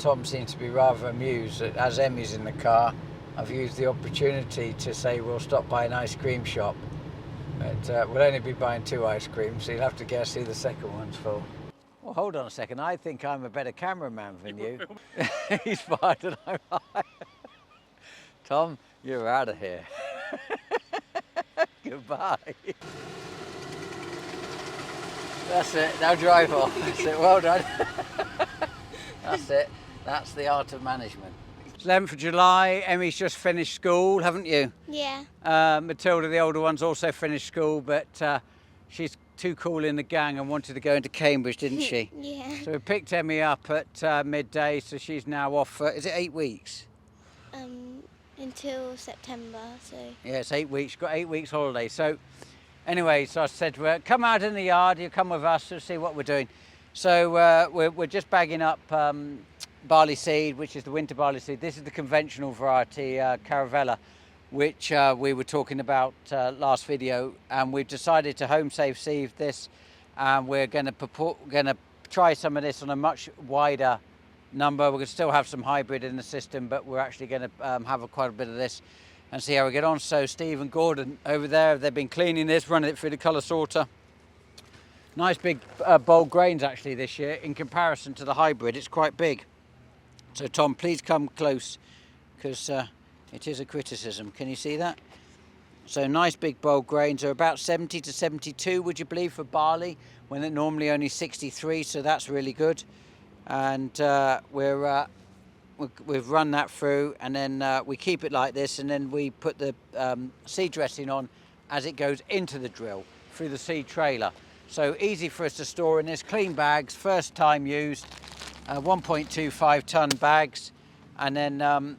Tom seems to be rather amused that as Emmy's in the car, I've used the opportunity to say we'll stop by an ice cream shop. But we'll only be buying 2 ice creams, so you'll have to guess who the second one's for. Well, hold on a second. I think I'm a better cameraman than you. He's fired and I'm high. Tom, you're out of here. Goodbye. That's it. Now drive off. That's it. Well done. That's it. That's the art of management. It's 11th of July. Emmy's just finished school, haven't you? Yeah. Matilda, the older one's also finished school, but she's too cool in the gang and wanted to go into Cambridge, didn't she? Yeah. So we picked Emmy up at midday, so she's now off for, is it 8 weeks? Until September, so. Yeah, it's 8 weeks. She's got 8 weeks holiday. So anyway, so I said to her, come out in the yard, you come with us to see what we're doing. So we're just bagging up barley seed, which is the winter barley seed. This is the conventional variety, Caravella, which we were talking about last video, and we've decided to home safe seed this, and we're going to try some of this on a much wider number. We're going to still have some hybrid in the system, but we're actually going to have quite a bit of this and see how we get on. So Steve and Gordon over there, they've been cleaning this, running it through the colour sorter. Nice big bold grains actually this year in comparison to the hybrid. It's quite big. So Tom, please come close, because it is a criticism. Can you see that? So nice big bold grains are about 70 to 72, would you believe, for barley, when they're normally only 63. So that's really good. And we've run that through, and then we keep it like this, and then we put the seed dressing on as it goes into the drill through the seed trailer. So easy for us to store in this. Clean bags, first time used, 1.25 tonne bags, and then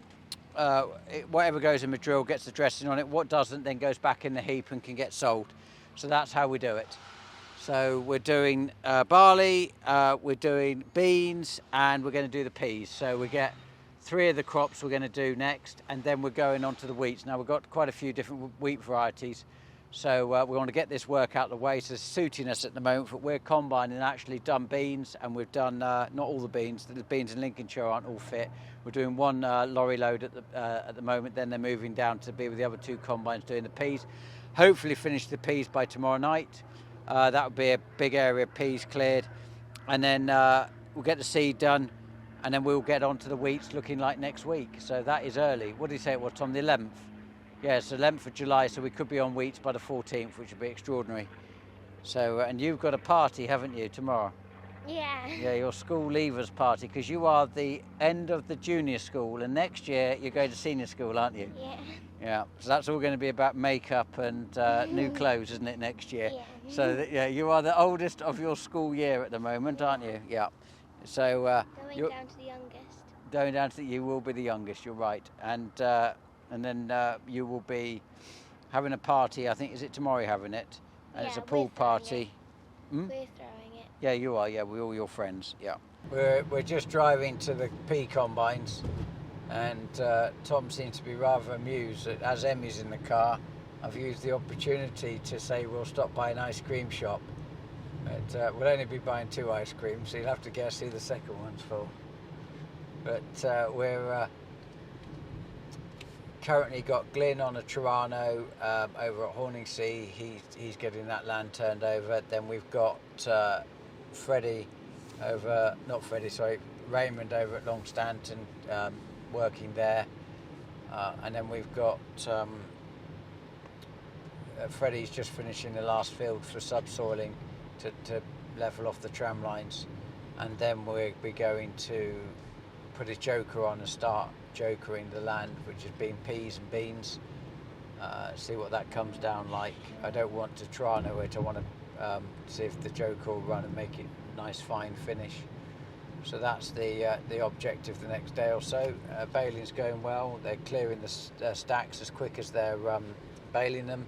whatever goes in the drill gets the dressing on it. What doesn't then goes back in the heap and can get sold. So that's how we do it. So we're doing barley, we're doing beans, and we're going to do the peas. So we get 3 of the crops we're going to do next, and then we're going on to the wheats. Now we've got quite a few different wheat varieties. So we want to get this work out of the way. So it's suiting us at the moment. But we're combining actually done beans, and we've done not all the beans. The beans in Lincolnshire aren't all fit. We're doing 1 lorry load at the moment. Then they're moving down to be with the other 2 combines doing the peas. Hopefully finish the peas by tomorrow night. That would be a big area of peas cleared, and then we'll get the seed done, and then we'll get on to the wheats looking like next week. So that is early. What did you say it was, Tom? The 11th? Yeah, it's 11th of July, so we could be on wheats by the 14th, which would be extraordinary. So, and you've got a party, haven't you, tomorrow? Yeah. Yeah, your school leavers party, because you are the end of the junior school, and next year you're going to senior school, aren't you? Yeah. Yeah, so that's all going to be about makeup and new clothes, isn't it, next year? Yeah. So, yeah, you are the oldest of your school year at the moment, aren't you? Yeah. So, Going down to the youngest. going down to you will be the youngest, you're right. And then you will be having a party, I think, is it tomorrow you're having it? And it's a pool party. We're throwing it. Yeah, you are, yeah, with all your friends, yeah. We're just driving to the pea combines, and Tom seems to be rather amused that as Emmy's in the car, I've used the opportunity to say we'll stop by an ice cream shop. But we'll only be buying 2 ice creams, so you'll have to guess who the second one's for. But we're currently got Glyn on a Toronto over at Horningsea. He's getting that land turned over. Then we've got Raymond over at Longstanton working there. And then we've got Freddie's just finishing the last field for subsoiling to level off the tram lines. And then we'll be going to put a joker on and start jokering the land, which has been peas and beans. See what that comes down like. I don't want to Toronto it. I want to see if the joker will run and make it a nice fine finish. So that's the objective the next day or so. Baling's going well. They're clearing the stacks as quick as they're baling them.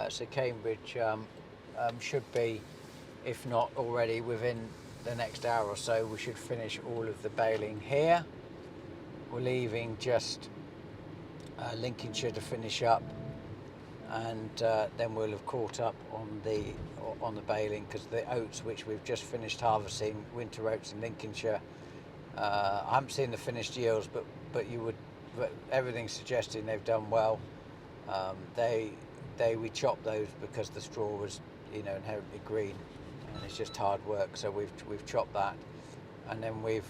So Cambridge should be, if not already, within the next hour or so, we should finish all of the baling here. We're leaving just Lincolnshire to finish up, and then we'll have caught up on the baling, because the oats which we've just finished harvesting, winter oats in Lincolnshire, I haven't seen the finished yields, but you would. But everything's suggesting they've done well. We chopped those because the straw was, inherently green, and it's just hard work. So we've chopped that, and then we've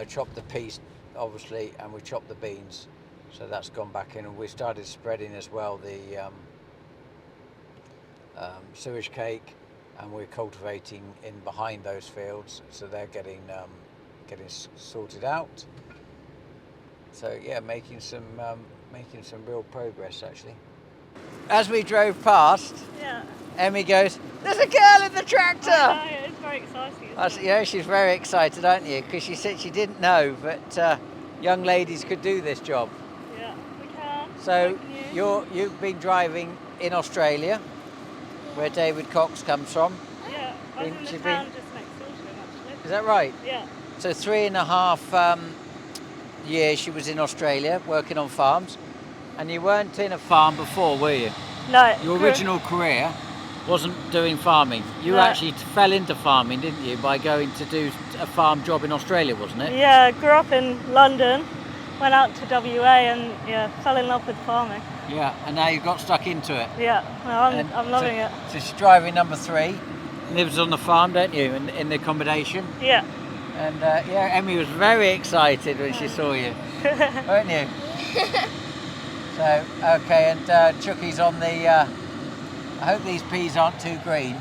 chopped the peas, obviously, and we chopped the beans. So that's gone back in, and we started spreading as well the sewage cake, and we're cultivating in behind those fields, so they're getting sorted out. So yeah, making some real progress actually. As we drove past, Emmy goes, "There's a girl in the tractor!" I know, it's very exciting. Yeah, she's very excited, aren't you? Because she said she didn't know that young ladies could do this job. Yeah, we can. So you've been driving in Australia, where David Cox comes from. Yeah, I was in the town just next door to him actually. Is that right? Yeah. So 3.5 years she was in Australia working on farms, and you weren't in a farm before, were you? No. Your original career wasn't doing farming. You actually fell into farming, didn't you, by going to do a farm job in Australia, wasn't it? Yeah, grew up in London, went out to WA and fell in love with farming. Yeah, and now you've got stuck into it. Yeah, no, I'm loving it. So she's driving number 3, lives on the farm, don't you, in the accommodation? Yeah. And Emmy was very excited when she saw you, weren't you? So, okay, and Chucky's on the, I hope these peas aren't too green.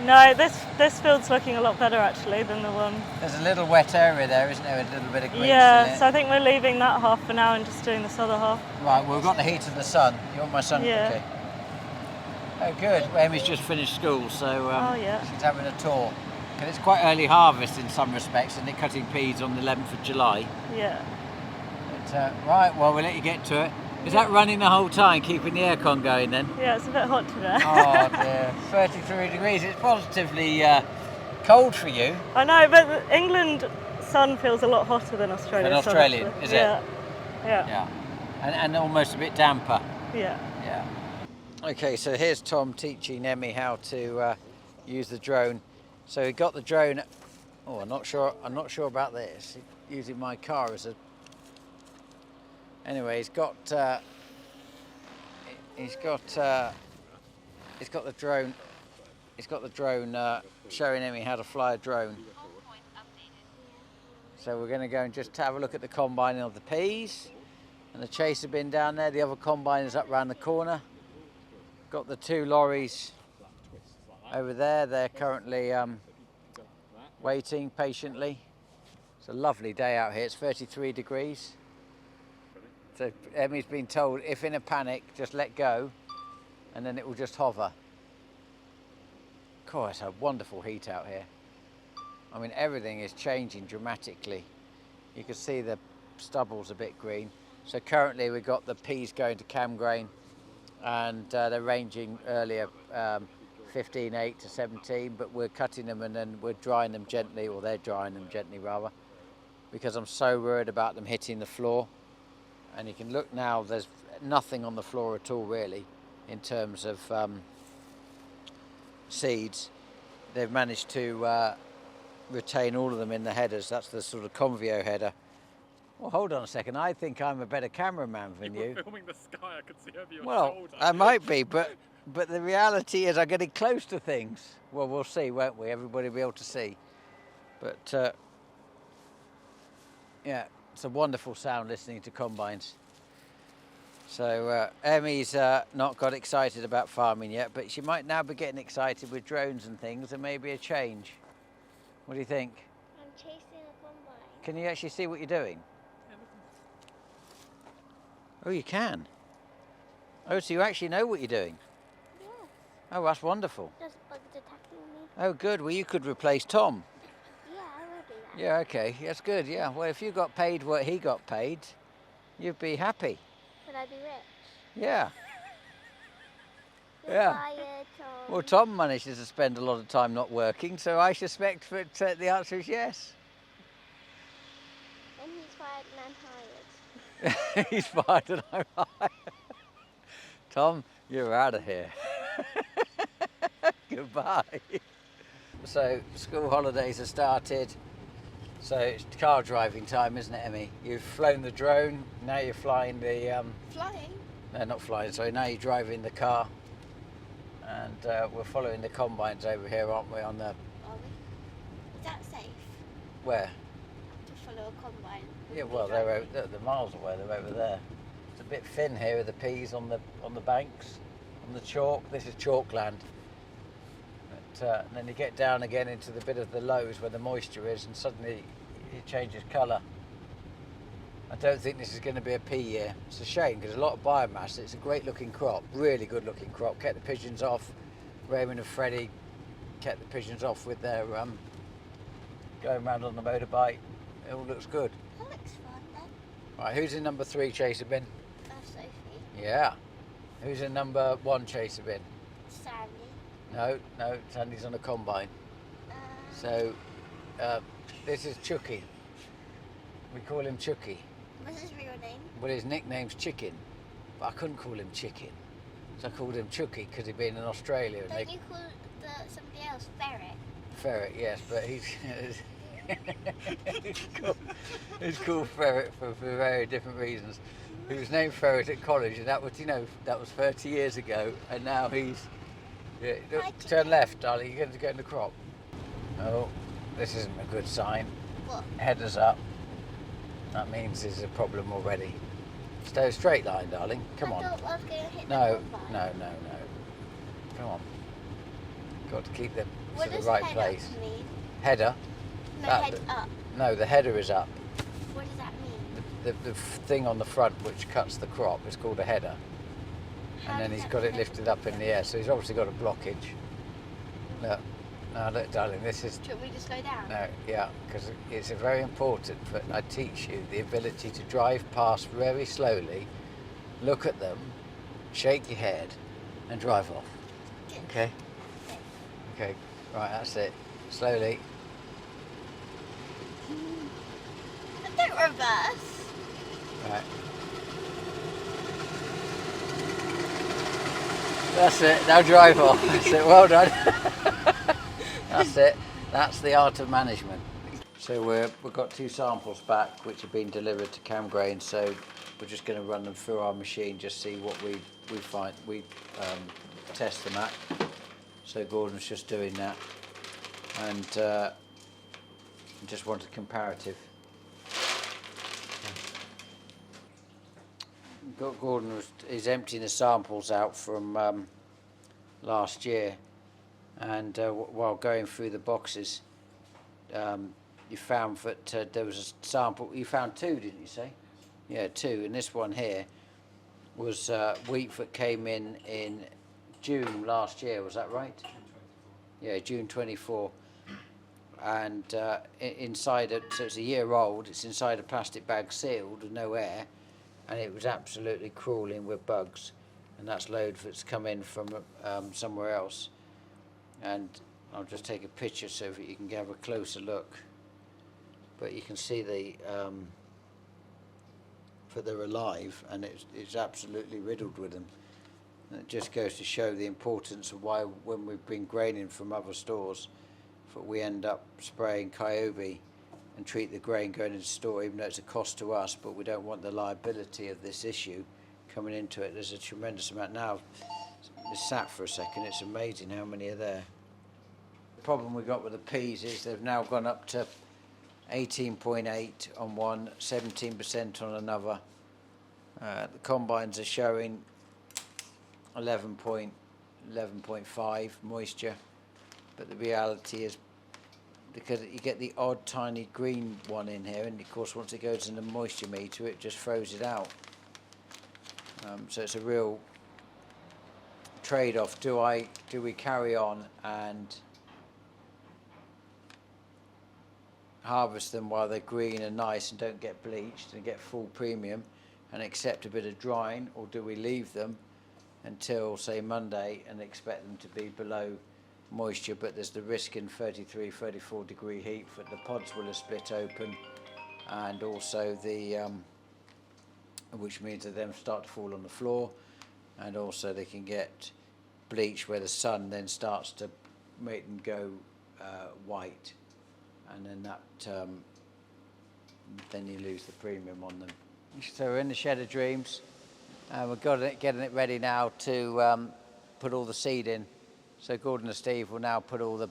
No, this field's looking a lot better actually than the one. There's a little wet area there, isn't there, a little bit of green? Yeah, so I think we're leaving that half for now and just doing this other half. Right, well, we've got the heat of the sun. You want my sun? Yeah. Okay. Oh, good. Well, Emmy's just finished school, so she's having a tour. And it's quite early harvest in some respects, and they're cutting peas on the 11th of July. Yeah. But, right, well, we'll let you get to it. Is that running the whole time, keeping the aircon going then? Yeah, it's a bit hot today. Oh dear, 33 degrees. It's positively cold for you. I know, but the England sun feels a lot hotter than Australia. An Australian, is it? Yeah. Yeah. And almost a bit damper. Yeah. Yeah. Okay, so here's Tom teaching Emmy how to use the drone. So he got the drone. Oh, I'm not sure about this. Using my car as a. Anyway, he's got the drone. He's got the drone showing Emmy how to fly a drone. So we're going to go and just have a look at the combining of the peas, and the chaser bin down there. The other combine is up round the corner. Got the 2 lorries over there. They're currently waiting patiently. It's a lovely day out here. It's 33 degrees. So Emmy's been told, if in a panic, just let go, and then it will just hover. God, it's a wonderful heat out here. I mean, everything is changing dramatically. You can see the stubble's a bit green. So currently we've got the peas going to cam grain, and they're ranging earlier 15.8 to 17, but we're cutting them and then we're drying them gently, or they're drying them gently rather, because I'm so worried about them hitting the floor. And you can look now, there's nothing on the floor at all really in terms of seeds. They've managed to retain all of them in the headers. That's the sort of Convio header. Well, hold on a second. I think I'm a better cameraman than you. You were filming the sky, I could see over your shoulder. Well, I might be, but the reality is I'm getting close to things. Well, we'll see, won't we? Everybody will be able to see. But, yeah. It's a wonderful sound listening to combines. So Emmy's not got excited about farming yet, but she might now be getting excited with drones and things, and maybe a change. What do you think? I'm chasing a combine. Can you actually see what you're doing? Oh, you can? Oh, so you actually know what you're doing? Yes. Oh, that's wonderful. There's bugs attacking me. Oh, good. Well, you could replace Tom. Yeah, I will do that. Yeah, okay. That's good, yeah. Well, if you got paid what he got paid, you'd be happy. Would I be rich? Yeah. You're Yeah. fired, Tom. Well, Tom manages to spend a lot of time not working, so I suspect that the answer is yes. And he's fired and I'm hired. He's fired and I'm hired. Tom, you're out of here. Goodbye. So, school holidays have started. So it's car driving time, isn't it, Emmy? You've flown the drone, now you're flying the... Flying? No, not flying, sorry. Now you're driving the car. And we're following the combines over here, aren't we, on the... Are we? Is that safe Where? to follow a combine? Yeah, well, they're miles away, they're over there. It's a bit thin here with the peas on the banks, on the chalk. This is chalk land. But, and then you get down again into the bit of the lows where the moisture is, and suddenly it changes colour. I don't think this is going to be a pea year. It's a shame because a lot of biomass. It's a great looking crop, really good looking crop. Kept the pigeons off. Raymond and Freddie kept the pigeons off with their going around on the motorbike. It all looks good. That looks fun then. Right, who's in number 3 chaser bin? Sophie. Yeah. Who's in number 1 chaser bin? Sandy. No, Sandy's on a combine. So this is Chucky. We call him Chucky. What's his real name? Well, his nickname's Chicken, but I couldn't call him Chicken, so I called him Chucky because he'd been in Australia. And Don't you call somebody else Ferret? Ferret, yes, but he's he's called Ferret for very different reasons. He was named Ferret at college, and that was, that was 30 years ago, and now he's... Yeah, look, turn left, darling, you're going to go in the crop. Oh, this isn't a good sign. What? Headers up. That means there's a problem already. Stay a straight line, darling. Come on. I thought I was going to hit No. the combine. Come on. Got to keep them What to the does right head place. Up mean? Header? No, That- head up. No, the header is up. What does that mean? The thing on the front which cuts the crop is called a header. How And then does he's that got it connect lifted up in the air, so he's obviously got a blockage. Look. Now look, darling, this is... Do you want me to slow down? No, yeah, because it's very important, but I teach you the ability to drive past very slowly, look at them, shake your head, and drive off. Okay? Okay, right, that's it. Slowly. Don't reverse. Right. That's it, now drive off. That's it, well done. That's it, that's the art of management. So we've got 2 samples back which have been delivered to Cam Grain, so we're just going to run them through our machine, just see what we find, test them at. So Gordon's just doing that, and just want a comparative. Gordon is emptying the samples out from last year, and while going through the boxes, you found that there was a sample. You found 2, didn't you say? Yeah, 2. And this one here was wheat that came in June last year. Was that right? Yeah, June 24. And inside it, so it's a year old. It's inside a plastic bag, sealed, with no air, and it was absolutely crawling with bugs. And that's load that's come in from somewhere else. And I'll just take a picture so that you can have a closer look. But you can see that they're alive, and it's absolutely riddled with them. And it just goes to show the importance of why, when we bring grain in from other stores, that we end up spraying Kyobe and treat the grain going into store, even though it's a cost to us, but we don't want the liability of this issue coming into it. There's a tremendous amount now. It's sat for a second. It's amazing how many are there. The problem we got with the peas is they've now gone up to 18.8 on one, 17% on another. The combines are showing 11.5 moisture, but the reality is, because you get the odd tiny green one in here, and of course once it goes in the moisture meter it just throws it out. So it's a real trade-off. Do we carry on and harvest them while they're green and nice and don't get bleached and get full premium and accept a bit of drying, or do we leave them until say Monday and expect them to be below moisture, but there's the risk in 33, 34 degree heat that the pods will have split open, and also the which means that them start to fall on the floor, and also they can get bleached where the sun then starts to make them go white, and then that then you lose the premium on them. So we're in the shed of dreams, and we're getting it ready now to put all the seed in. So Gordon and Steve will now put all the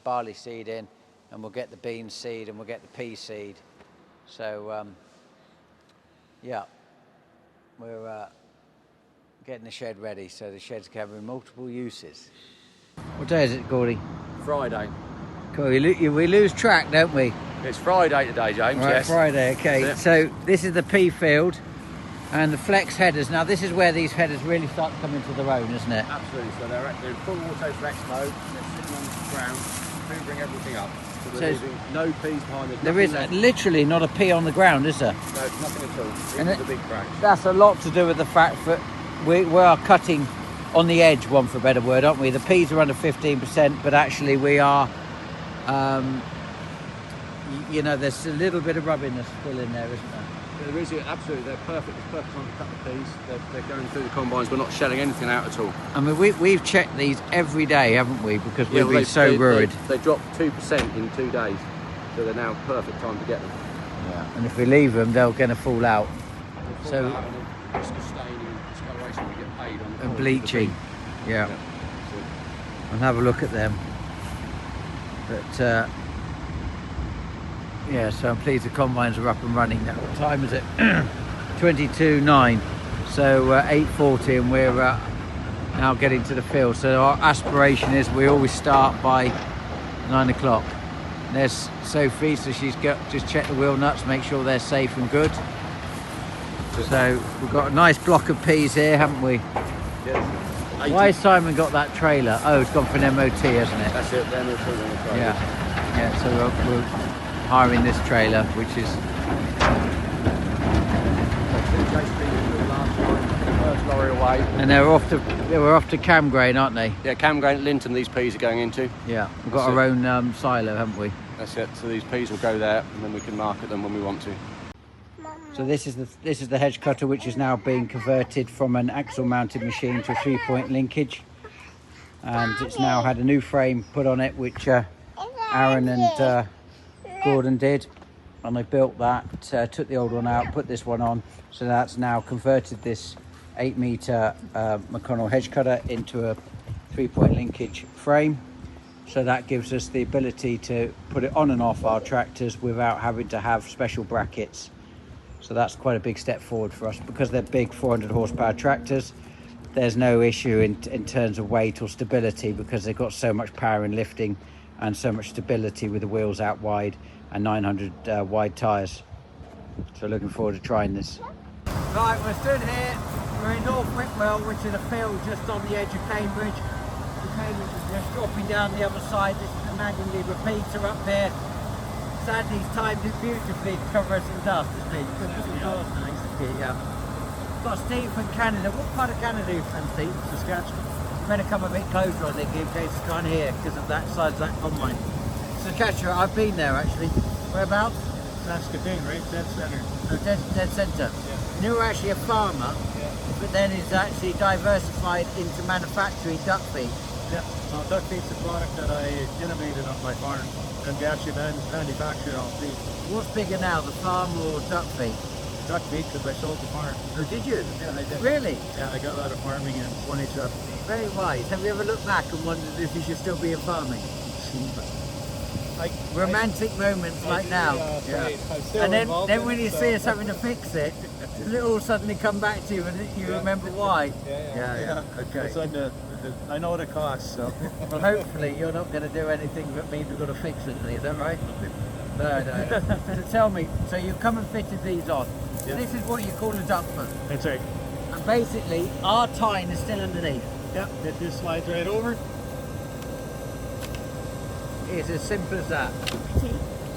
barley seed in, and we'll get the bean seed and we'll get the pea seed. So yeah, we're getting the shed ready, so the shed's covering multiple uses. What day is it, Gordy? Friday. Cool. We lose track, don't we? It's Friday today, James. Right, yes. Friday. Okay. That's it. So this is the pea field, and the flex headers. Now this is where these headers really start to come into their own, isn't it? Absolutely. So they're in full auto flex mode. They're sitting on the ground, hoovering everything up. So we're leaving no peas behind us. There is literally not a pea on the ground, is there? No, nothing at all. And Even the big cracks. That's a lot to do with the fact that we are cutting on the edge, one for a better word, aren't we? The peas are under 15%, but actually we are, you know, there's a little bit of rubbiness still in there, isn't there? There is, absolutely. They're perfect. It's perfect time to cut the peas. They're going through the combines. We're not shelling anything out at all. I mean, we've checked these every day, haven't we? Because we've been so worried. They dropped 2% in 2 days, so they're now perfect time to get them. Yeah. And if we leave them, they're going to fall out. So. Risk of staining and discoloration, we get paid on the And bleaching. Yeah. And have a look at them. But yeah, so I'm pleased the combines are up and running now. What time is it? 22:09. So 8:40, and we're now getting to the field. So our aspiration is we always start by 9 o'clock. There's Sophie, so she's just checked the wheel nuts, make sure they're safe and good. So we've got a nice block of peas here, haven't we? Yes. Why has Simon got that trailer? Oh, it's gone for an MOT, hasn't it? That's it, then we're putting on the trailer. Yeah, so we're hiring this trailer, which is... First lorry away. And we're off to Camgrain, aren't they? Yeah, Camgrain at Linton these peas are going into. Yeah, we've got our own silo, haven't we? That's it, so these peas will go there and then we can market them when we want to. So this is the hedge cutter, which is now being converted from an axle mounted machine to a 3-point linkage, and it's now had a new frame put on it, which Aaron and Gordon did, and they built that, took the old one out, put this one on, so that's now converted this 8-meter McConnell hedge cutter into a 3-point linkage frame. So that gives us the ability to put it on and off our tractors without having to have special brackets. So that's quite a big step forward for us. Because they're big 400 horsepower tractors, there's no issue in terms of weight or stability, because they've got so much power in lifting and so much stability with the wheels out wide and 900 wide tyres. So looking forward to trying this. Right, we're stood here. We're in North Whitwell, which is a field just on the edge of Cambridge. The Cambridge is just dropping down the other side. This is the Manganese repeater up here. Sadly, he's timed it beautifully to cover us in dust, isn't he? Yeah. Got Steve from Canada. What part of Canada are you from, Steve? Saskatchewan. You better come a bit closer, I think, in case you can't hear, because of that size of that combine. Saskatchewan, I've been there actually. Whereabouts? Saskatoon, right? Dead center. Oh, dead centre. Yeah. And you were actually a farmer, but then he's actually diversified into manufacturing duck feed. Yeah. So duck feed's a product that I innovated on my farm, and we actually manufacture all feed. What's bigger now, the farm or duck feed? Duck feed, because I sold the farm. Oh, did you? Yeah, I did. Really? Yeah, I got out of farming in 2012. Very wise. Have you ever looked back and wondered if you should still be in farming? Romantic moments like now. And then when you see us having to fix it, it'll all suddenly come back to you and you remember why. Yeah. Okay. So I know the cost, so. Well, hopefully you're not going to do anything but mean we've got to fix it, is that right? No. So tell me, so you come and fitted these on. So Yeah. this is what you call a duck foot. That's right. And basically, our tine is still underneath. Yeah, it just slides right over. It's as simple as that.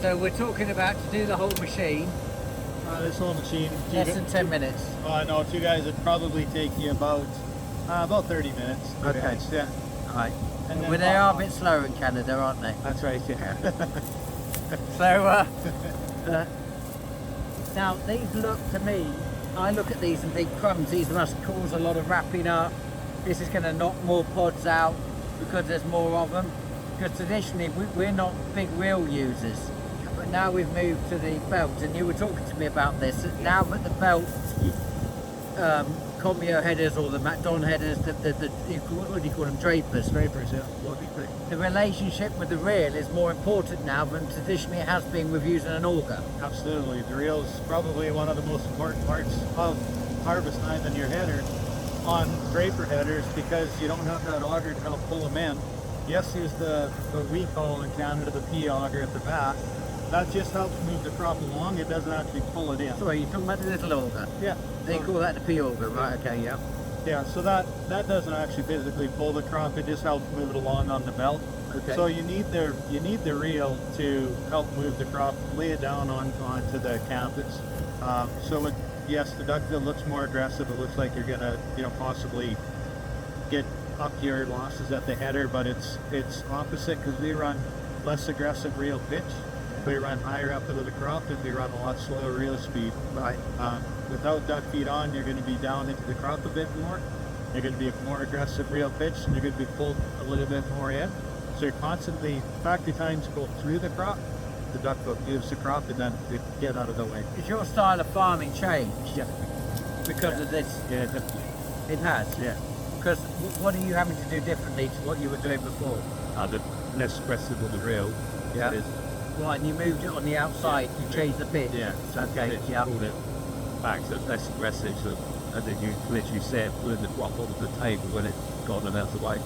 So we're talking about to do the whole machine, This whole machine. less than 10 minutes. No, 2 guys would probably take you about 30 minutes. Okay. Yeah. Right. And then Well, they are a bit slower in Canada, aren't they? That's right, yeah. So, now these look to me, I look at these and think, crumbs, these must cause a lot of wrapping up. This is going to knock more pods out because there's more of them. Because traditionally, we're not big reel users. now we've moved to the belt, and you were talking to me about this. Now that the belt, Commio headers or the MacDon headers, what do you call them, drapers? Drapers, yeah. The relationship with the reel is more important now than traditionally it has been with using an auger. Absolutely. The reel is probably one of the most important parts of harvest time in your header on draper headers, because you don't have that auger to help pull them in. Yes, there's the we call in Canada the P auger at the back. That just helps move the crop along. It doesn't actually pull it in. Sorry, you're talking about the little auger? Yeah. They call that the P auger, right? Okay, yeah. Yeah, so that doesn't actually physically pull the crop. It just helps move it along on the belt. Okay. So you need the reel to help move the crop, lay it down onto the canvas. Yes, the duckbill looks more aggressive. It looks like you're gonna, possibly get up your losses at the header, but it's opposite, because we run less aggressive reel pitch. We run higher up into the crop, and we run a lot slower reel speed. Right. Without duck feed on, you're going to be down into the crop a bit more. You're going to be a more aggressive reel pitch, and you're going to be pulled a little bit more in. So you're constantly, factory times go through the crop, the duckbill gives the crop, and then they get out of the way. Has your style of farming changed? Yeah. Because of this? Yeah, definitely. It has? Yeah. Because what are you having to do differently to what you were doing before? The less aggressive with the reel. Yeah. Right, and you moved it on the outside, you changed the pitch? Yeah. Okay, yeah. Pulled it back, so it's less aggressive, and then you literally set putting the crop onto the table when it's gone and out of the way.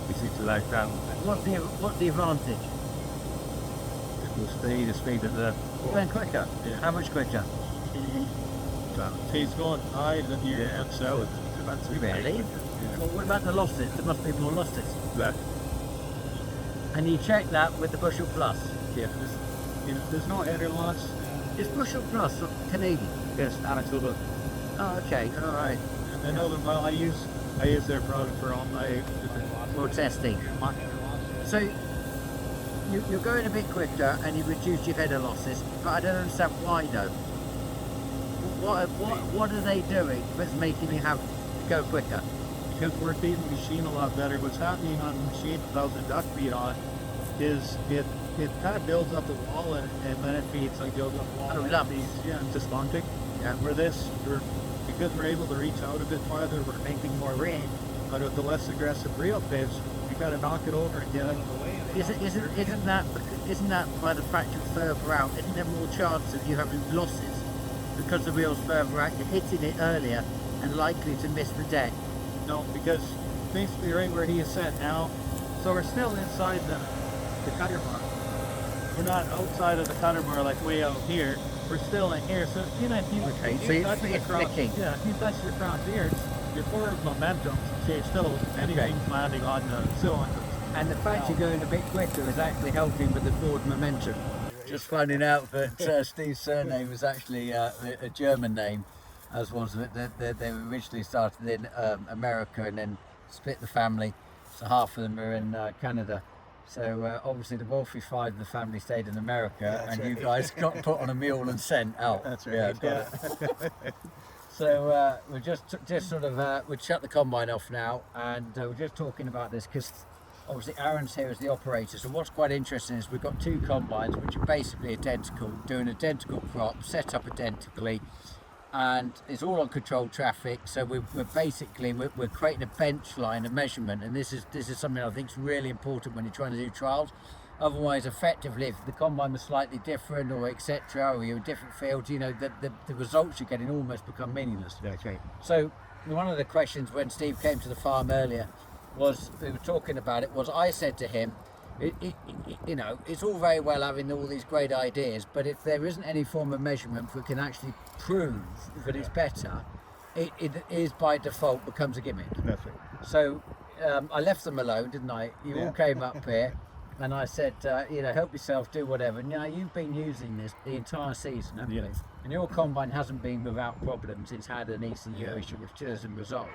You see to like that. What's the advantage? The speed of the... Going quicker? Yeah. How much quicker? He's going high, then you Yeah. and so Really? Well, what about the losses? There must be more losses. That, And you check that with the Bushel Plus? yeah, there's no header loss. Is Bushel Plus Canadian? Yes, Manitoba. Oh, okay, all right. And I know them well. I use their product for all my More testing. So you're going a bit quicker and you reduce your header losses, but I don't understand why though. What are they doing that's making you have to go quicker? because we're feeding the machine a lot better. What's happening on the machine without the duck feed on is it kind of builds up the wall and then it feeds like builds up the wall. Oh, lovely. It's just bunting. Yeah. Because we're able to reach out a bit farther, we're making more rain. But with the less aggressive reel pitch, you got to knock it over and get out of the way. Isn't that by the fact you're further out? Isn't there more chance of you having losses because the reel's further out? You're hitting it earlier and likely to miss the deck. No, because basically right where he is set now, so we're still inside the cutter bar. We're not outside of the cutter bar like way out here. We're still in here. So if you Okay, if so you touch it's the crop, flicking. yeah, if you touch the crop here, your forward momentum is still anything's landing on the cylinder. And the fact you're going a bit quicker is actually helping with the forward momentum. Just finding out that Steve's surname was actually a German name, as was it. They originally started in America and then split the family, so half of them are in Canada. So obviously the Wolfie 5 of the family stayed in America, and you guys got put on a mule and sent out. That's right. Yeah, got it. So we're just sort of we'd shut the combine off now, and we're just talking about this because obviously Aaron's here as the operator. So what's quite interesting is we've got two combines which are basically identical, doing identical crop, set up identically, and it's all on controlled traffic. So we're creating a bench line of measurement, and this is something I think is really important when you're trying to do trials. Otherwise, effectively, if the combine was slightly different or etc., or you're in different fields, you know, the results you're getting almost become meaningless. Okay. So one of the questions when Steve came to the farm earlier was, we were talking about it, was I said to him, you know, it's all very well having all these great ideas, but if there isn't any form of measurement that can actually prove that it's better, it is by default becomes a gimmick. That's right. So I left them alone, didn't I? You all came up here, and I said, you know, help yourself, do whatever. Now you've been using this the entire season, haven't you? And your combine hasn't been without problems. It's had an ECU issue which hasn't resolved.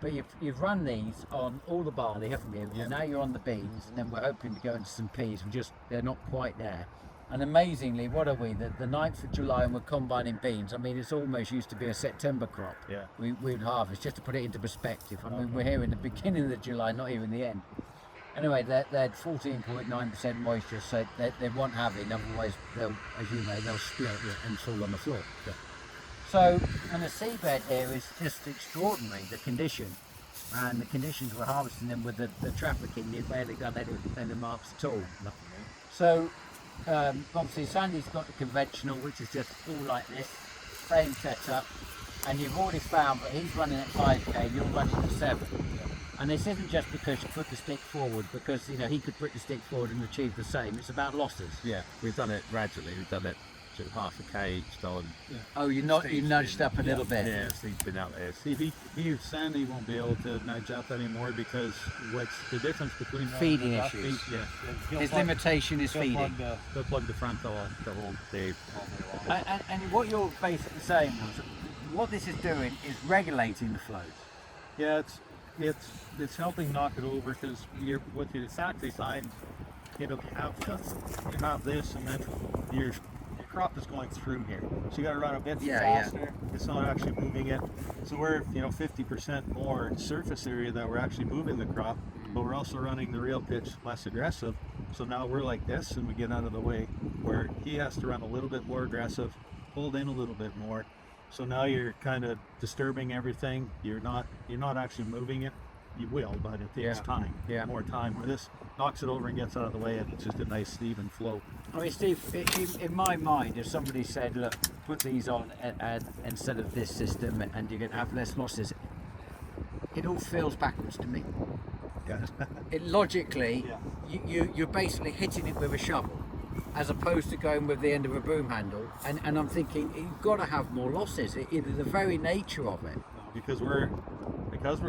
But you've run these on all the barley, haven't you? Yeah. And now you're on the beans, and then we're hoping to go into some peas. They're not quite there. And amazingly, what are we? The 9th of July, and we're combining beans. I mean, it's almost used to be a September crop. Yeah. We'd harvest, just to put it into perspective. I mean, we're here in the beginning of July, not even the end. Anyway, they're 14.9% moisture, so they won't have it. Otherwise, they'll, as you know, they'll split and fall on the floor. Yeah. So, and the seabed here is just extraordinary. The condition, and the conditions we're harvesting them with the trafficking. You've barely done any marks at all. So, obviously, Sandy's got the conventional, which is just all like this, same setup. And you've already found that he's running at 5k, you're running at 7. And this isn't just because you put the stick forward, because you know he could put the stick forward and achieve the same. It's about losses. Yeah, we've done it gradually. We've done it to half a k each time. Yeah. Oh, you nudged up a little bit. Yeah, Steve's been out there. See, Sandy won't be able to nudge up anymore because what's the difference between feeding issues. His limitation is feeding. He'll plug the front door, the whole thing. And what you're basically saying was, what this is doing is regulating the flows. Yeah, it's helping knock it over because you're with the factory side, it'll have this, and then your crop is going through here, so you got to run a bit faster. Yeah. It's not actually moving it, so we're 50% more surface area that we're actually moving the crop, but we're also running the reel pitch less aggressive. So now we're like this, and we get out of the way where he has to run a little bit more aggressive, hold in a little bit more. So now you're kind of disturbing everything. You're not actually moving it. You will, but it takes time. Yeah, more time. Where this knocks it over and gets out of the way, and it's just a nice even flow. I mean, Steve, in my mind, if somebody said, "Look, put these on instead of this system, and you're going to have less losses," it all feels backwards to me. Yeah. Logically, you're basically hitting it with a shovel, as opposed to going with the end of a broom handle. And I'm thinking, you've got to have more losses. It's the very nature of it. Because we're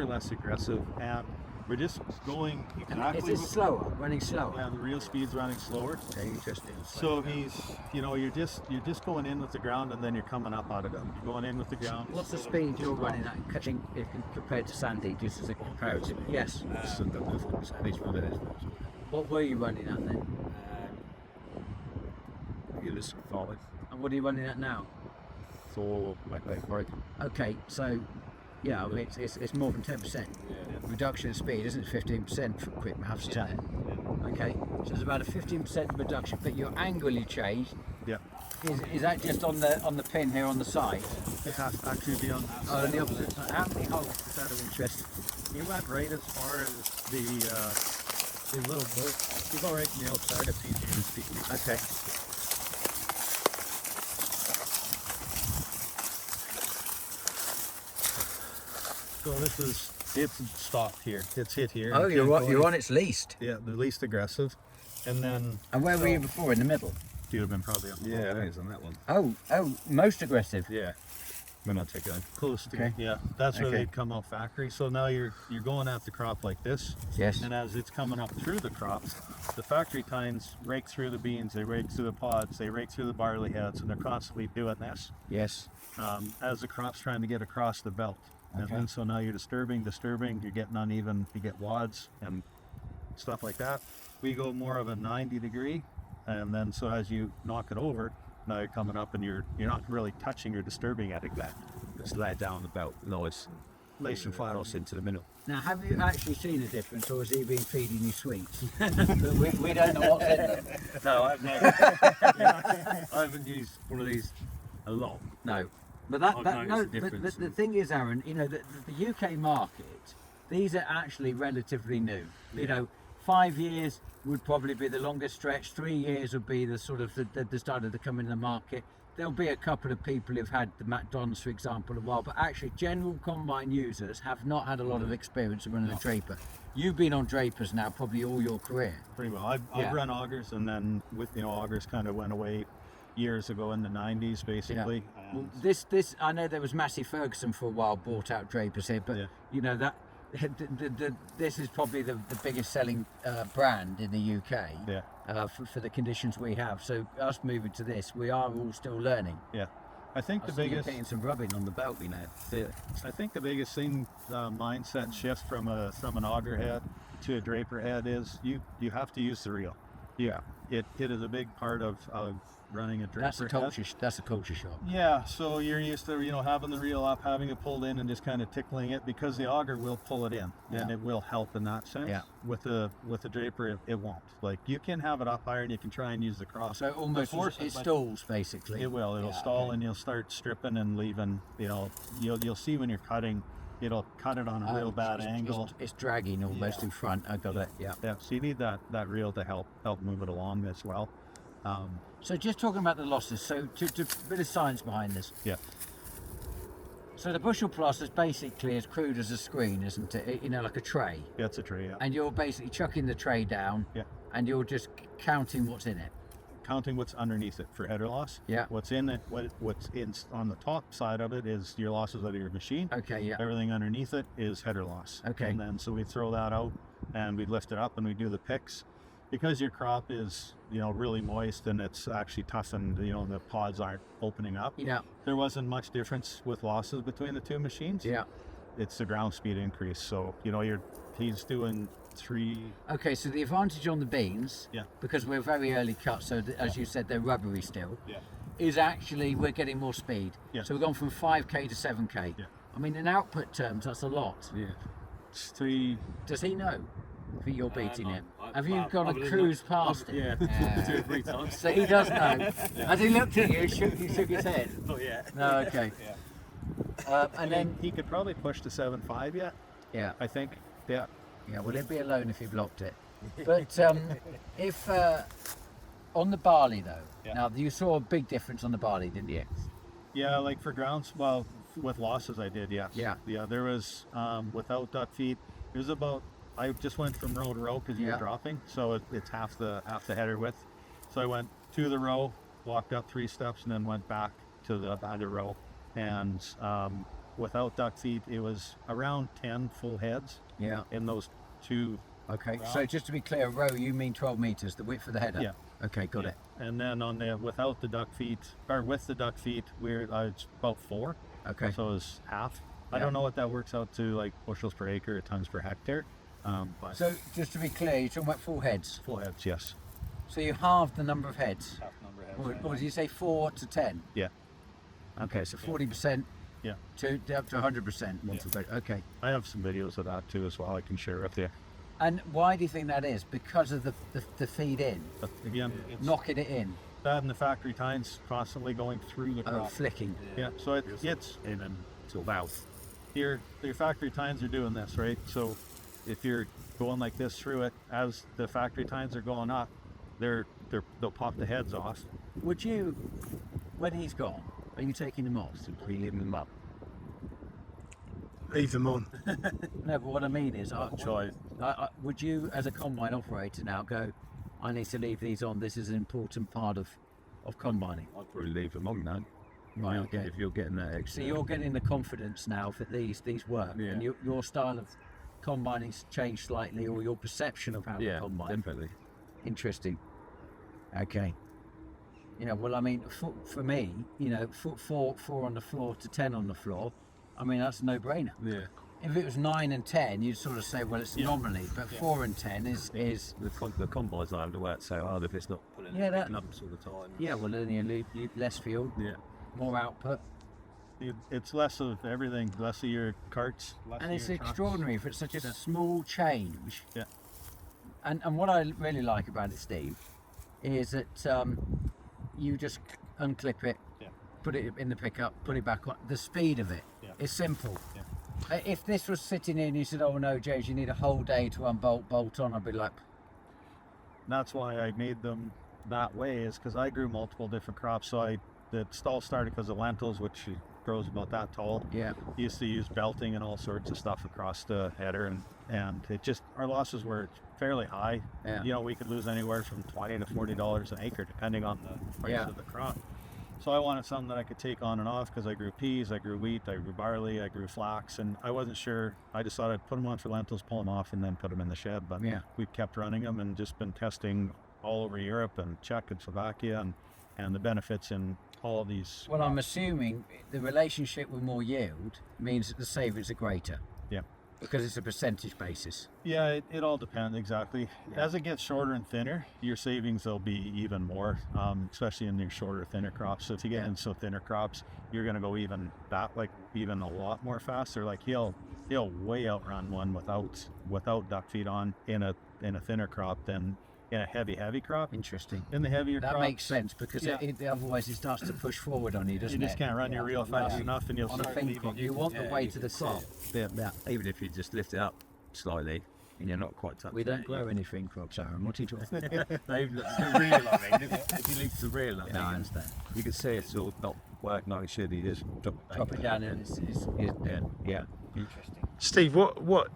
less aggressive, and we're just going exactly. It's slower, running slower. Yeah, the real speed's running slower. Okay, interesting. So you're just going in with the ground, and then you're coming up out of it. You're going in with the ground. What's the speed you're running at, cutting compared to Sandy, just as a comparative? Yes. What were you running at then? And what are you running at now? Okay, so yeah, I mean, it's more than 10% reduction in speed, isn't it? 15% for quick maths, isn't it? Okay, so it's about a 15% reduction, but your angle you changed. Yeah. Is that just on the pin here on the side? It has to actually be on the opposite. How many holes is that of interest? You went right as far as the little bolt. You go right from the outside of PG. Okay. So it's stopped here. It's hit here. Oh, you're on its least. Yeah, the least aggressive. And then. And where were you before? In the middle? You'd have been probably on. Yeah, I think it's on that one. Oh, most aggressive. Yeah. We're not taking it. Close to. Okay. Yeah, that's where they come out factory. So now you're going at the crop like this. Yes. And as it's coming up through the crops, the factory tines rake through the beans, they rake through the pods, they rake through the barley heads, and they're constantly doing this. Yes. As the crop's trying to get across the belt. And then so now you're disturbing, you're getting uneven, you get wads and stuff like that. We go more of a 90 degree, and then so as you knock it over, now you're coming up and you're not really touching or disturbing it exactly. It's laid down the belt. No, it's nice and flat off into the middle. Now, have you actually seen a difference, or has he been feeding you sweets? we don't know what's in them. No, I've never. I haven't used one of these a lot. No. But the thing is, Aaron, the UK market, these are actually relatively new. Yeah. 5 years would probably be the longest stretch. 3 years would be the sort of the start of the coming in the market. There'll be a couple of people who've had the McDonald's, for example, a while, but actually general combine users have not had a lot of experience of running a draper. You've been on drapers now probably all your career. Pretty well. I've run augers, and then with augers kind of went away years ago in the 90s, basically. Yeah. Well, this I know there was Massey Ferguson for a while bought out drapers here, but this is probably the biggest selling brand in the UK for the conditions we have. So us moving to this, we are all still learning. Yeah, I think the biggest getting some rubbing on the belt, I think the biggest thing mindset shift from an auger head to a draper head is you have to use the reel. Yeah, it is a big part of running a draper. That's a culture shock. Yeah, so you're used to, having the reel up, having it pulled in and just kind of tickling it, because the auger will pull it in and it will help in that sense. Yeah. With the draper, it won't. Like, you can have it up higher and you can try and use the cross. So almost it stalls basically. It will. It'll stall and you'll start stripping and leaving. You'll see when you're cutting, it'll cut it on a real bad angle. It's dragging almost in front. I got it. Yeah. Yeah. So you need that reel to help move it along as well. So just talking about the losses. So to a bit of science behind this. Yeah. So the bushel plus is basically as crude as a screen, isn't it? Like a tray. Yeah, it's a tray. Yeah. And you're basically chucking the tray down. Yeah. And you're just counting what's in it. Counting what's underneath it for header loss. Yeah. What's in it, what's in on the top side of it is your losses out of your machine. Okay. Yeah. Everything underneath it is header loss. Okay. And then so we throw that out and we lift it up and we do the picks. Because your crop is, really moist and it's actually toughened, the pods aren't opening up. Yeah. There wasn't much difference with losses between the two machines. Yeah. It's the ground speed increase. So, he's doing 3. Okay, so the advantage on the beans, Yeah. because we're very early cut, so as you said, they're rubbery still, Yeah. is actually we're getting more speed. Yeah. So we've gone from 5k to 7k. Yeah. I mean, in output terms, that's a lot. Yeah. It's 3. Does he know that you're beating him? I- Have you well, gone other and than cruised past him? Yeah. 2 or 3 times. So he does know. As he looked at you, he shook his head. Oh, yeah. No, okay. Yeah. And then, he could probably push to 7.5 yet, yeah. I think. Yeah. Yeah, well, he'd be alone if he blocked it. But if on the barley though, Yeah. now you saw a big difference on the barley, didn't you? Yeah, like for grounds, well, with losses I did, yes. Yeah. Yeah, there was, without duck feed, it was about, I just went from row to row because you Yeah. were dropping, so it's half the header width. So I went to the row, walked up 3 steps, and then went back to the other row. And without duck feed, it was around 10 full heads Yeah. in those 2. Okay, so just to be clear, row, you mean 12 meters, the width of the header? Yeah. Okay, got it. And then on the without the duck feet, or with the duck feet, it's about 4. Okay. So it was half. I Yeah. don't know what that works out to, like bushels per acre or tons per hectare. But So just to be clear, you're talking about full heads. full heads, yes. So you halved the number of heads. Half number of heads. Or did you say 4 to 10? Yeah. Okay, so 40% Yeah. to up to 100%. Okay. I have some videos of that too as well I can share with you. And why do you think that is? Because of the feed in, But again, it's knocking it in, that and the factory tines constantly going through the crop. flicking. Yeah, so it's in and sort of out. your factory tines are doing this, right? So if you're going like this through it, as the factory tines are going up, they'll pop the heads off. Would you, when he's gone, are you taking him off? We leave them up. Leave them on. No, but what I mean is, Try. would you, as a combine operator now, go, I need to leave these on, this is an important part of combining? I'd probably leave them on now. Right, okay. If you're getting that So extra. you're getting the confidence now that these work, Yeah. and your style of combining changed slightly, or your perception of how to Yeah, combine. definitely. Interesting. Okay. Well, I mean, for me, four on the floor to 10 on the floor, I mean, that's a no-brainer. Yeah. If it was 9 and 10, you'd sort of say, well, it's an anomaly, but 4 and 10 is The combine's not having to work so hard if it's not pulling Yeah, that- lumps all the time. yeah. Well, then you leave less fuel, Yeah. more output, It's less of everything, less of your carts. Less and of it's your trucks. extraordinary for such a small change. Yeah. And what I really like about it, Steve, is that you just unclip it, Yeah. put it in the pickup, put it back on. The speed of it is simple. Yeah. If this was sitting here and you said, "Oh no, James, you need a whole day to unbolt, bolt on," I'd be like, That's why I made them that way, is because I grew multiple different crops. So the stall started because of lentils, which grows about that tall. "Yeah, Used to use belting and all sorts of stuff across the header, and it just, our losses were fairly high. Yeah. We could lose anywhere from $20 to $40 an acre depending on the price Yeah. of the crop. So I wanted something that I could take on and off, because I grew peas, I grew wheat, I grew barley, I grew flax, and I wasn't sure. I decided I'd put them on for lentils, pull them off, and then put them in the shed. But Yeah. we've kept running them and just been testing all over Europe and Czech and Slovakia, and the benefits in all of these. Well, I'm assuming the relationship with more yield means that the savings are greater. Yeah. Because it's a percentage basis. Yeah, it all depends exactly. As it gets shorter and thinner, your savings will be even more, especially in your shorter, thinner crops. So if you get into thinner crops, you're going to go even a lot more faster. Like he'll way outrun one without duck feed on in a thinner crop than in a heavy crop. Interesting. In the heavier That crop, makes sense because otherwise it starts to push forward on you, doesn't it? You just can't run your reel fast enough, and you'll on a start fin leaving. crop. You want the weight of the crop. Even if you just lift it up slightly, and you're not quite touching. We don't grow any fin crops, Aaron. What are you talking about? The reel, I mean, if you lift the reel up, No, I understand. you can see it's sort of not working like it should. You just Drop it down and it's yeah. interesting. Steve, what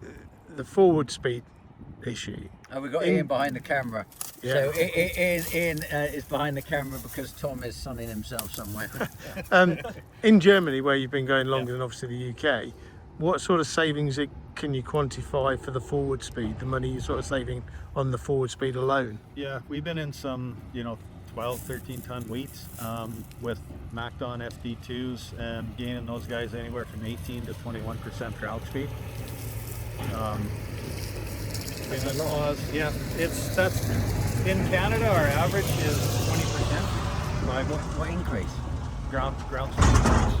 the forward speed issue? Oh, we've got Ian behind the camera. Yeah. So Ian is behind the camera because Tom is sunning himself somewhere. In Germany, where you've been going longer than obviously the UK, what sort of savings can you quantify for the forward speed? The money you're sort of saving on the forward speed alone? Yeah, we've been in some 12, 13 ton wheats with Macdon FD2s and gaining those guys anywhere from 18 to 21% drought speed. That's in Canada. Our average is 20%. Right, what increase? Ground speed increase.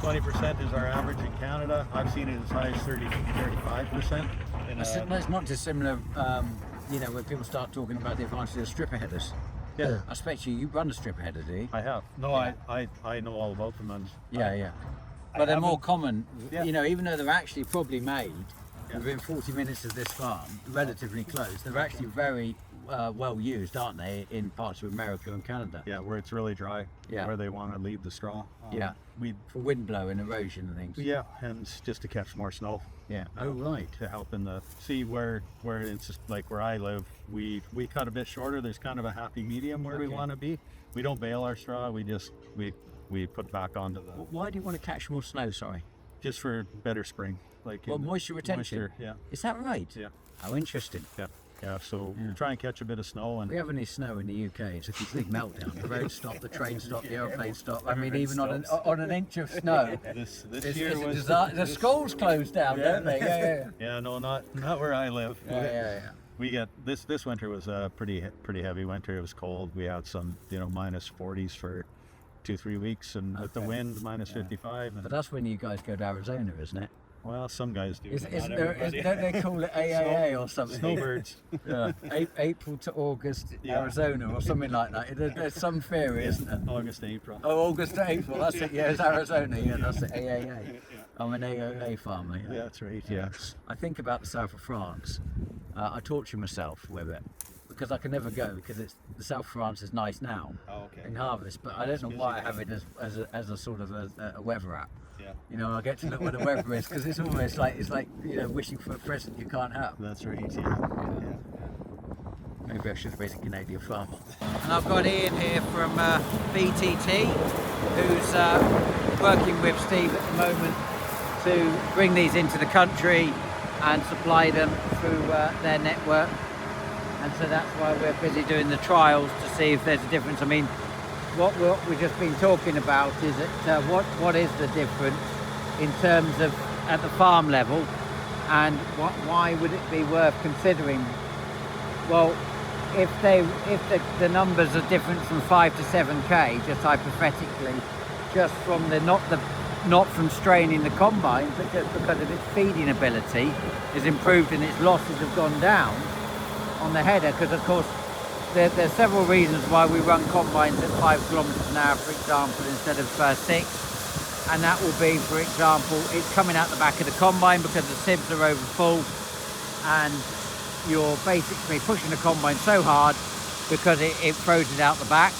20% is our average in Canada. I've seen it as high as 35%. That's not dissimilar, when people start talking about the advantage of stripper headers. Yeah, I expect you run a stripper header, do you? I have. No, Yeah. I know all about them. And Yeah. But they're more haven't- common, Yeah. even though they're actually probably made within 40 minutes of this farm, relatively close. They're actually very well used, aren't they, in parts of America and Canada? Yeah, where it's really dry. Yeah. Where they want to leave the straw. Yeah. We For wind blow and erosion and things. Yeah, and just to catch more snow. Yeah. Oh, right. To help in the where it's just like where I live, we cut a bit shorter. There's kind of a happy medium where we Okay. want to be. We don't bale our straw. We just we put back onto the Why do you want to catch more snow, sorry? just for better spring. Like Well, in- moisture retention? Moisture, yeah, Is that right? yeah, How interesting. yeah. Yeah, so Yeah. try and catch a bit of snow If we and have any snow in the UK, it's a complete meltdown. The roads stop, the trains stop, the airplanes stop. I mean, Everything even on stops. an inch of snow, this it's year a was disaster. The schools close down, don't they? Yeah. yeah, no, not where I live. Yeah. We get this winter was a pretty heavy winter. It was cold. We had some minus 40s for 2-3 weeks, and with the wind minus 55. But And, that's when you guys go to Arizona, isn't it? well, some guys do. but not Don't everybody. they call it AAA or something? Snowbirds. Yeah. April to August, Yeah. Arizona or something like that. There's some theory, isn't there? August, April. Oh, August to April, that's it. Yeah, it's Arizona. Yeah, that's the AAA. I'm an AAA farmer. Yeah, that's right. Yeah. I think about the south of France. I torture myself with it because I can never go because the south of France is nice now Oh, okay. in harvest, but I don't know why I have it as a sort of a weather app. Yeah. I get to look what the weather is because it's almost like wishing for a present you can't have. That's right. Yeah. Maybe I should have been a Canadian farmer. And I've got Ian here from BTT, who's working with Steve at the moment to bring these into the country and supply them through their network. And so that's why we're busy doing the trials to see if there's a difference. I mean, what we've just been talking about is that what is the difference in terms of at the farm level, and why would it be worth considering? Well, if the numbers are different from 5 to 7k, just hypothetically, just from not from straining the combine, but just because of its feeding ability is improved and its losses have gone down on the header, because of course there's several reasons why we run combines at 5 kilometers an hour, for example, instead of 6. And that will be, for example, it's coming out the back of the combine because the sieves are over full, and you're basically pushing the combine so hard because it throws it out the back.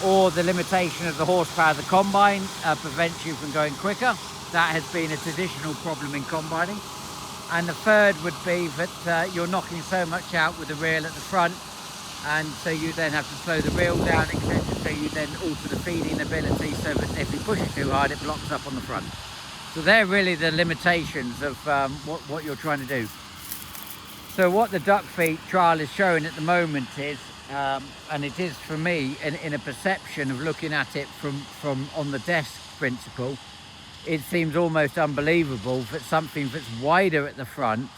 Or the limitation of the horsepower of the combine prevents you from going quicker. That has been a traditional problem in combining. And the third would be that you're knocking so much out with the reel at the front, and so you then have to slow the reel down, etc. So you then alter the feeding ability so that if you push it too hard, it blocks up on the front. So they're really the limitations of what you're trying to do. So what the duck feed trial is showing at the moment is, and it is for me in a perception of looking at it from on the desk principle, it seems almost unbelievable that something that's wider at the front,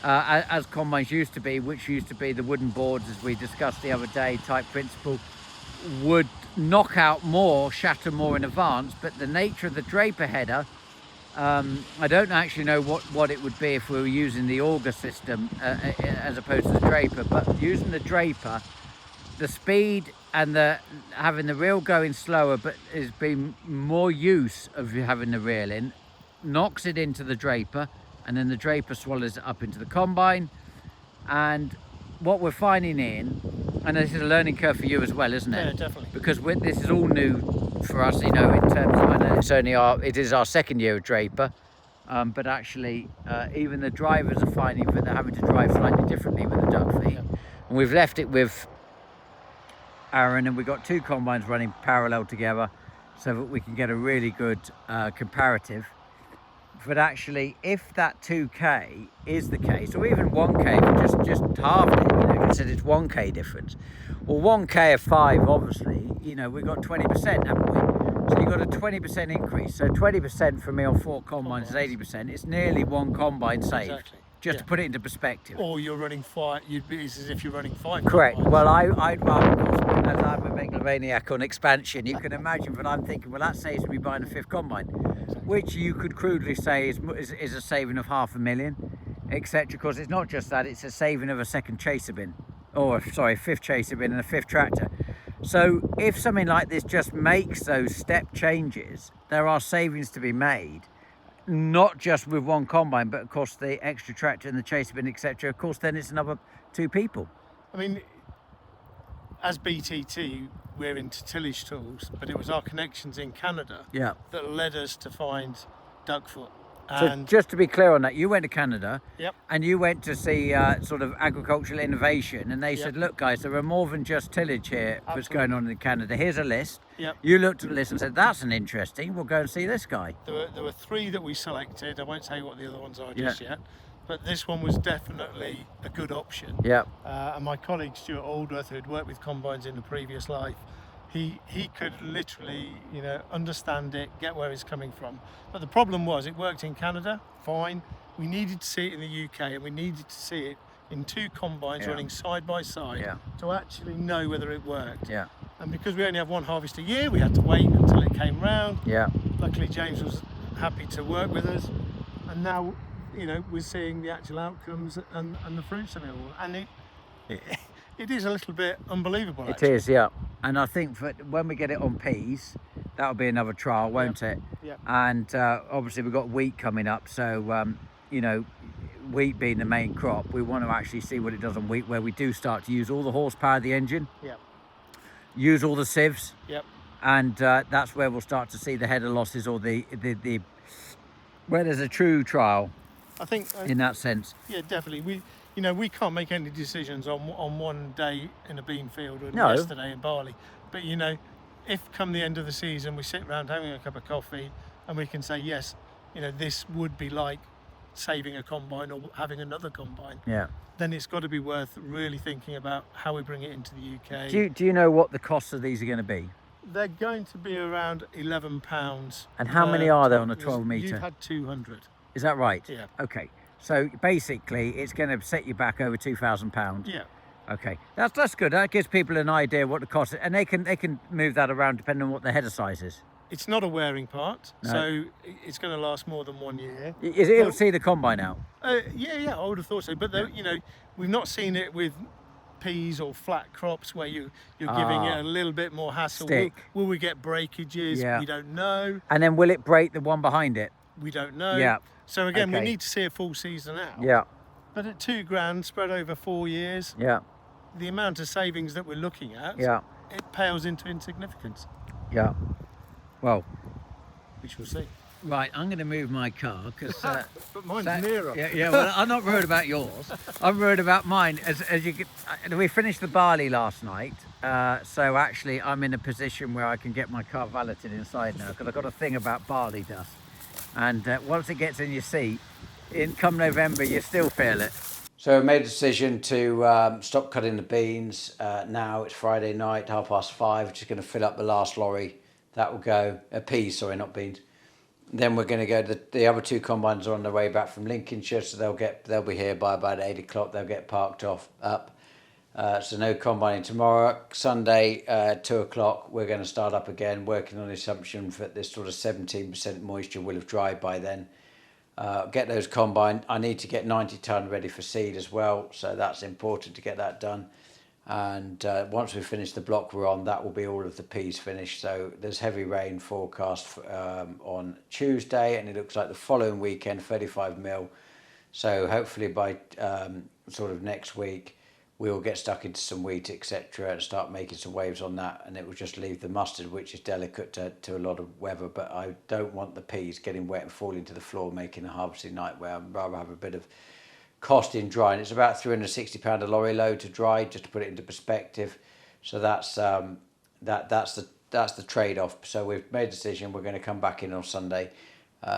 as combines used to be, which used to be the wooden boards, as we discussed the other day, type principle, would knock out more, shatter more in advance. But the nature of the draper header, I don't actually know what it would be if we were using the auger system as opposed to the draper, but using the draper, the speed and having the reel going slower, but there's been more use of having the reel in, knocks it into the draper, and then the draper swallows it up into the combine. And what we're finding and this is a learning curve for you as well, isn't it? Yeah, definitely. Because this is all new for us, in terms of, I know it is our second year of draper, but actually even the drivers are finding that they're having to drive slightly differently with the duck feed. And we've left it with Aaron, and we've got 2 combines running parallel together so that we can get a really good comparative. But actually, if that 2k is the case, or even 1k, just half it, consider it's 1k difference. Well, 1k of 5, obviously, we've got 20%, haven't we? So you've got a 20% increase. So 20% for me on 4 combines is 80%. It's nearly 1 combine saved. Exactly. Just to put it into perspective. Or you're running 5. It's as if you're running 5. Correct. combines. Well, I'd rather, of course, as I'm a megalomaniac on expansion, you can imagine that I'm thinking, well, that saves me buying a 5th combine, which you could crudely say is a saving of $500,000, etc. Because it's not just that; it's a saving of a 2nd chaser bin, or sorry, 5th chaser bin and a 5th tractor. So if something like this just makes those step changes, there are savings to be made. Not just with 1 combine, but of course the extra tractor and the chaser bin, etc. Of course, then it's another 2 people. I mean, as BTT, we're into tillage tools, but it was our connections in Canada that led us to find Duckfoot. So just to be clear on that, you went to Canada, Yep. and you went to see sort of agricultural innovation, and they said, look guys, there are more than just tillage here that's going on in Canada. Here's a list. Yep. You looked at the list and said, that's an interesting, we'll go and see this guy. There were 3 that we selected. I won't tell you what the other ones are just yet, but this one was definitely a good option. Yeah. And my colleague Stuart Aldworth, who had worked with combines in a previous life, he could literally, understand it, get where it's coming from. But the problem was, it worked in Canada, fine. We needed to see it in the UK, and we needed to see it in 2 combines running side by side to actually know whether it worked. Yeah. And because we only have 1 harvest a year, we had to wait until it came round. Yeah. Luckily, James was happy to work with us, and now, we're seeing the actual outcomes and the fruits of it all. And it is a little bit unbelievable. It is, yeah. And I think that when we get it on peas, that'll be another trial, won't it? Yeah. And obviously we've got wheat coming up, so wheat being the main crop, we want to actually see what it does on wheat, where we do start to use all the horsepower of the engine, use all the sieves, and that's where we'll start to see the header losses, or the where there's a true trial. I think in that sense. Yeah, definitely. We can't make any decisions on one day in a bean field or No. yesterday in barley. But if come the end of the season we sit around having a cup of coffee and we can say yes, this would be like saving a combine or having another combine. Yeah. Then it's got to be worth really thinking about how we bring it into the UK. Do you know what the costs of these are going to be? They're going to be around £11. And how many are there on a 12 metre? You've had 200. Is that right? Yeah. Okay. So basically, it's going to set you back over £2,000. Yeah. Okay, that's good. That gives people an idea what the cost is, and they can move that around depending on what the header size is. It's not a wearing part, No. so it's going to last more than 1 year. It'll see the combine out. Yeah, I would have thought so. But we've not seen it with peas or flat crops where you're giving it a little bit more hassle. Stick. Will we get breakages? Yeah. We don't know. And then will it break the one behind it? We don't know. Yeah. So again, we Okay. need to see a full season out. Yeah. But at £2,000 spread over 4 years, Yeah. the amount of savings that we're looking at, Yeah. it pales into insignificance. Yeah. Well, We shall see. right, I'm going to move my car because. But mine's nearer. Yeah, well, I'm not worried about yours. I'm worried about mine. As you get, we finished the barley last night, so actually I'm in a position where I can get my car valeted inside now, because I've got a thing about barley dust, and once it gets in your seat, come November you still feel it. So I made a decision to stop cutting the beans. Now it's Friday night, 5:30. Just going to fill up the last lorry. That will go peas, sorry, not beans. Then we're going to go to the other two combines are on their way back from Lincolnshire, so they'll be here by about 8 o'clock. They'll get parked up. So no combining tomorrow. Sunday, 2 o'clock, we're going to start up again, working on the assumption that this sort of 17% moisture will have dried by then. Get those combined. I need to get 90 tonne ready for seed as well, so that's important to get that done. And once we finish the block we're on, that will be all of the peas finished. So there's heavy rain forecast on Tuesday, and it looks like the following weekend 35 mil. So hopefully by sort of next week we'll get stuck into some wheat, etc., and start making some waves on that, and it will just leave the mustard, which is delicate to a lot of weather. But I don't want the peas getting wet and falling to the floor, making a harvesting nightmare. I'd rather have a bit of cost in drying. It's about £360 a lorry load to dry, just to put it into perspective. So that's the trade-off. So we've made a decision. We're going to come back in on Sunday.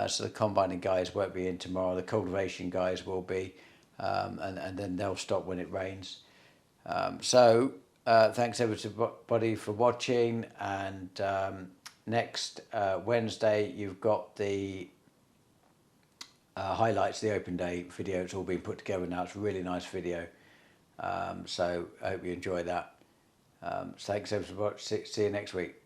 So the combining guys won't be in tomorrow. The cultivation guys will be, and then they'll stop when it rains. So thanks everybody for watching. And next Wednesday you've got the highlights of the open day video. It's all been put together now. It's a really nice video. So I hope you enjoy that. Thanks everybody. See you next week.